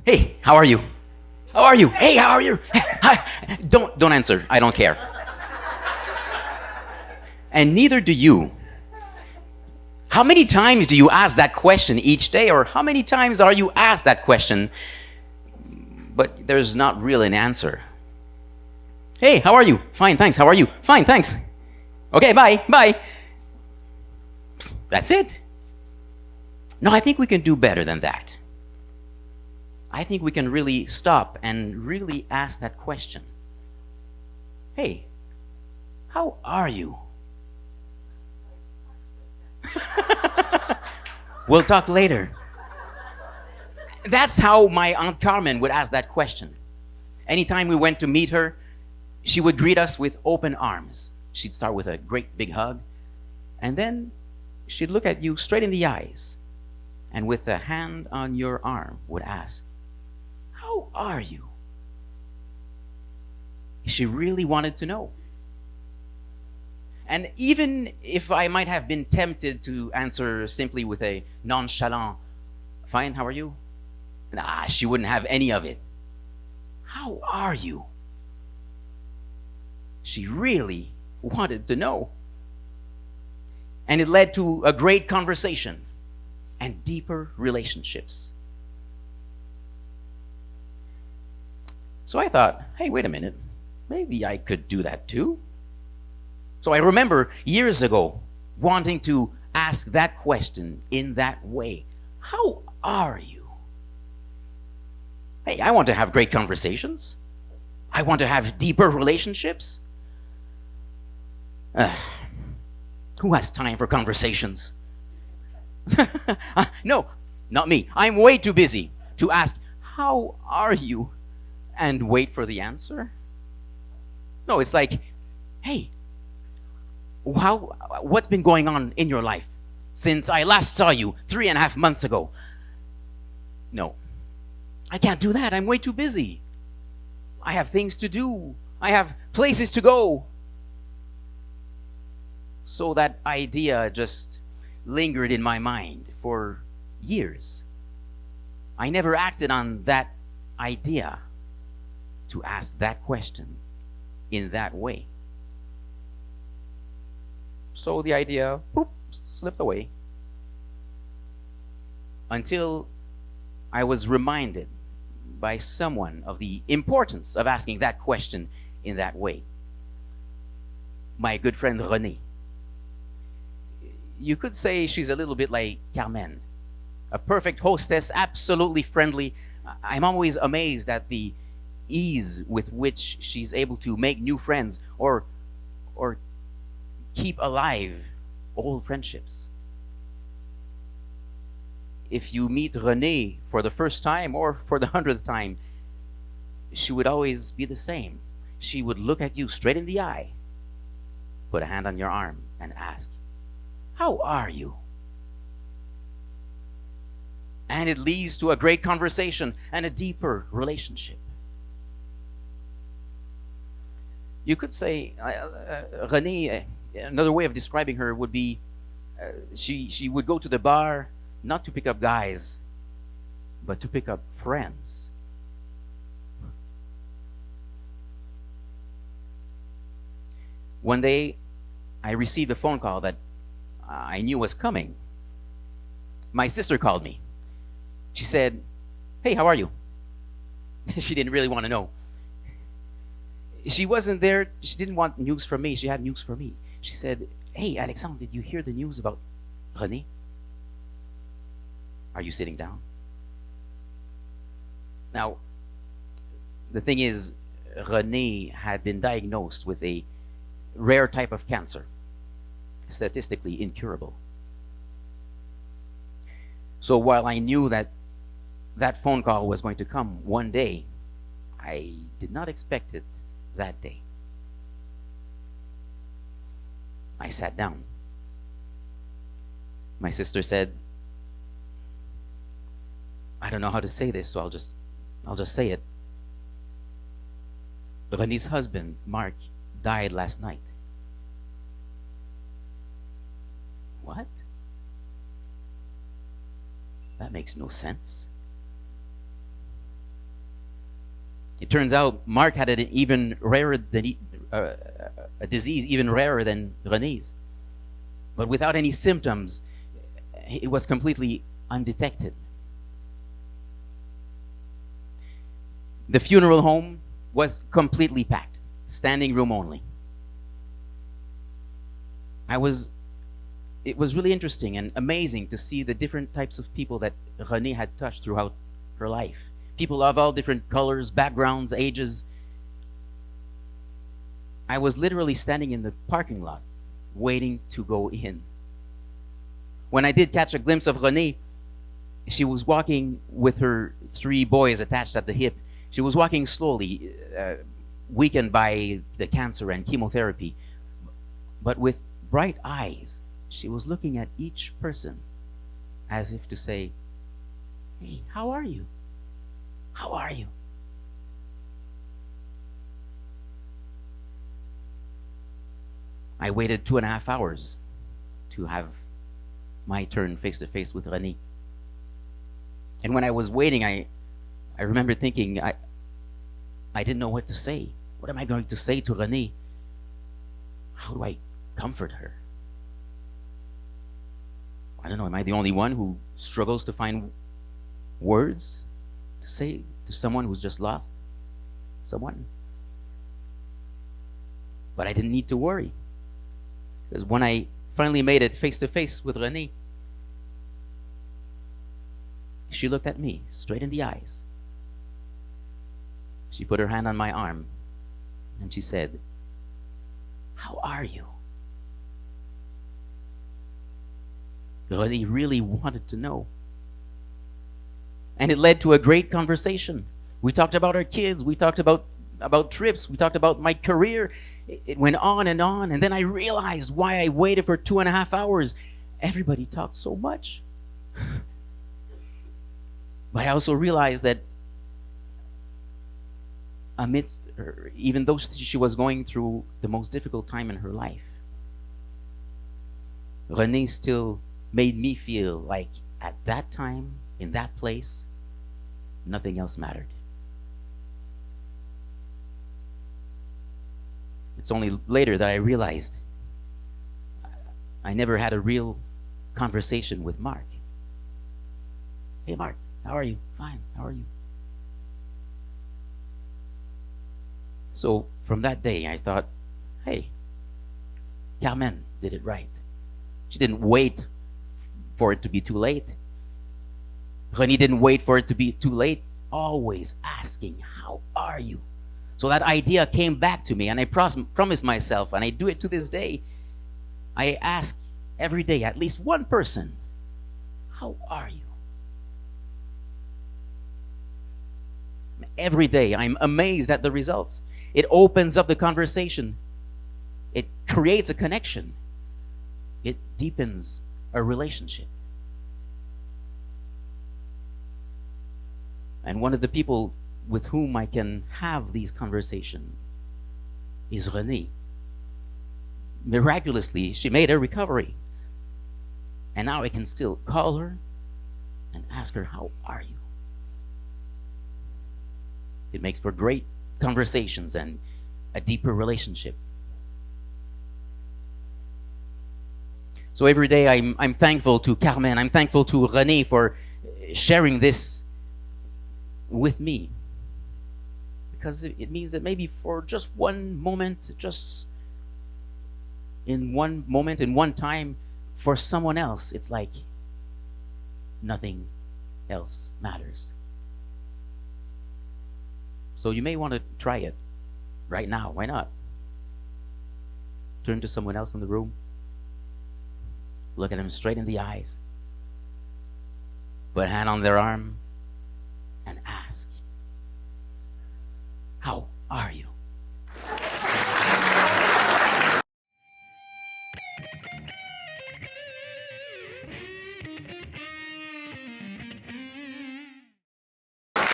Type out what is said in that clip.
Hey, how are you? How are you? Hey, how are you? Hi. Don't answer. I don't care. And neither do you. How many times do you ask that question each day, or how many times are you asked that question, but there's not really an answer? Hey, how are you? Fine, thanks. How are you? Fine, thanks. Okay, bye, bye. That's it. No, I think we can do better than that. I think we can really stop and really ask that question. Hey, how are you? We'll talk later. That's how my Aunt Carmen would ask that question. Anytime we went to meet her, she would greet us with open arms. She'd start with a great big hug, and then she'd look at you straight in the eyes, and with a hand on your arm would ask, "How are you?" She really wanted to know. And even if I might have been tempted to answer simply with a nonchalant, "Fine, how are you?" Nah, she wouldn't have any of it. "How are you?" She really wanted to know. And it led to a great conversation and deeper relationships. So I thought, hey, wait a minute, maybe I could do that too. So I remember years ago wanting to ask that question in that way. How are you? Hey, I want to have great conversations. I want to have deeper relationships. Who has time for conversations? No, not me. I'm way too busy to ask, how are you? And wait for the answer. No, it's like, hey, what's been going on in your life since I last saw you 3.5 months ago? No, I can't do that. I'm way too busy. I have things to do. I have places to go. So that idea just lingered in my mind for years. I never acted on that idea to ask that question in that way. So the idea slipped away until I was reminded by someone of the importance of asking that question in that way. My good friend Renée. You could say she's a little bit like Carmen, a perfect hostess, absolutely friendly. I'm always amazed at the ease with which she's able to make new friends or keep alive old friendships. If you meet Renée for the first time or for the 100th time, she would always be the same. She would look at you straight in the eye, put a hand on your arm, and ask, "How are you?" And it leads to a great conversation and a deeper relationship. You could say, Renée, another way of describing her would be, she would go to the bar not to pick up guys, but to pick up friends. One day, I received a phone call that I knew was coming. My sister called me. She said, "Hey, how are you?" She didn't really want to know. She wasn't there. She didn't want news from me. She had news for me. She said, "Hey, Alexandre, did you hear the news about Renée? Are you sitting down?" Now, the thing is, Renée had been diagnosed with a rare type of cancer, statistically incurable. So while I knew that that phone call was going to come one day, I did not expect it that day. I sat down. My sister said, "I don't know how to say this, so I'll just say it. Renée's husband, Mark, died last night." That makes no sense. It turns out Mark had an even rarer than a disease even rarer than René's, but without any symptoms. It was completely undetected. The funeral home was completely packed, standing room only. It was really interesting and amazing to see the different types of people that René had touched throughout her life. People of all different colors, backgrounds, ages. I was literally standing in the parking lot, waiting to go in. When I did catch a glimpse of René, she was walking with her 3 boys attached at the hip. She was walking slowly, weakened by the cancer and chemotherapy, but with bright eyes. She was looking at each person as if to say, "Hey, how are you? How are you?" I waited 2.5 hours to have my turn face to face with René. And when I was waiting, I remember thinking, I didn't know what to say. What am I going to say to René? How do I comfort her? I don't know, am I the only one who struggles to find words to say to someone who's just lost someone? But I didn't need to worry, because when I finally made it face to face with René, she looked at me straight in the eyes. She put her hand on my arm and she said, "How are you?" René really wanted to know. And it led to a great conversation. We talked about our kids, we talked about trips, we talked about my career. It went on, and then I realized why I waited for 2.5 hours. Everybody talked so much. But I also realized that amidst her, even though she was going through the most difficult time in her life, René still made me feel like at that time, in that place, nothing else mattered. It's only later that I realized I never had a real conversation with Mark. "Hey Mark, how are you?" "Fine, how are you?" So from that day I thought, hey, Carmen did it right. She didn't wait for it to be too late. René didn't wait for it to be too late. Always asking, "How are you?" So that idea came back to me, and I promised myself, and I do it to this day. I ask every day at least one person, "How are you?" Every day I'm amazed at the results. It opens up the conversation. It creates a connection. It deepens a relationship. And one of the people with whom I can have these conversations is René. Miraculously, she made a recovery. And now I can still call her and ask her, "How are you?" It makes for great conversations and a deeper relationship. So every day I'm thankful to Carmen, I'm thankful to René for sharing this with me. Because it means that maybe for just one moment, just in one moment, in one time, for someone else, it's like nothing else matters. So you may want to try it right now. Why not? Turn to someone else in the room. Look at them straight in the eyes. Put a hand on their arm and ask, "How are you?"